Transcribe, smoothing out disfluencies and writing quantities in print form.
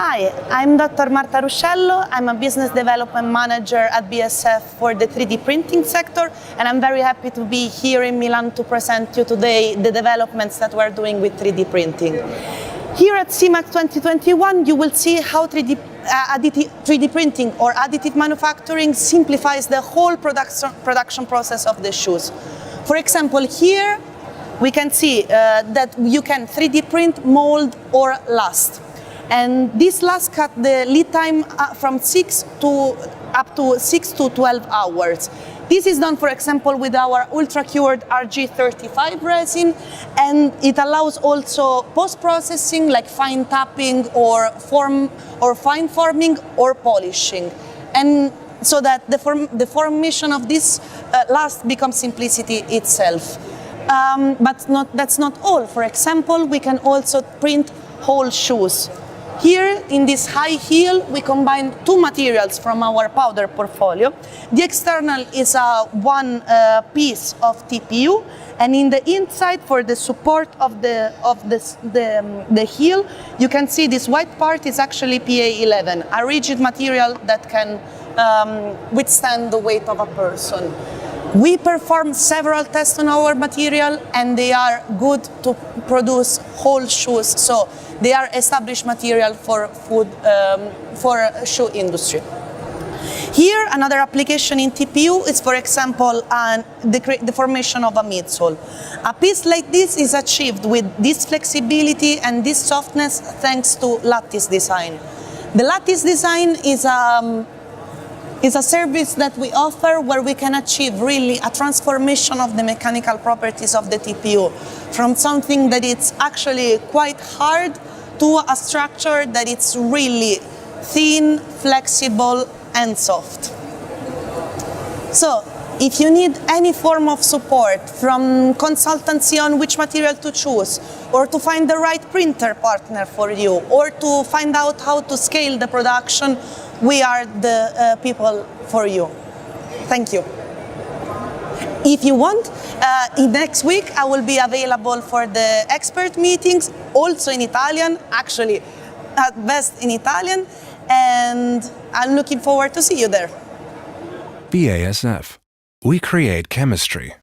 Hi, I'm Dr. Marta Ruscello. I'm a business development manager at BSF for the 3D printing sector, and I'm very happy to be here in Milan to present you today the developments that we're doing with 3D printing. Here at Simac 2021, you will see how 3D printing or additive manufacturing simplifies the whole production process of the shoes. For example, here we can see that you can 3D print, mold, or last. And this last cut the lead time from 6 to 12 hours. This is done, for example, with our ultra-cured RG35 resin, and it allows also post-processing like fine tapping or fine forming or polishing. And so that the formation of this last becomes simplicity itself. But that's not all. For example, we can also print whole shoes. Here, in this high heel, we combine two materials from our powder portfolio. The external is one piece of TPU, and in the inside, for the support of the heel, you can see this white part is actually PA11, a rigid material that can withstand the weight of a person. We perform several tests on our material, and they are good to produce whole shoes. So they are established material for shoe industry. Here, another application in TPU is, for example, the formation of a midsole. A piece like this is achieved with this flexibility and this softness thanks to lattice design. The lattice design is a service that we offer where we can achieve really a transformation of the mechanical properties of the TPU from something that it's actually quite hard to a structure that it's really thin, flexible, and soft. So, if you need any form of support, from consultancy on which material to choose, or to find the right printer partner for you, or to find out how to scale the production, we are the people for you. Thank you. If you want, next week I will be available for the expert meetings, also in Italian, actually at best in Italian, and I'm looking forward to see you there. BASF. We create chemistry.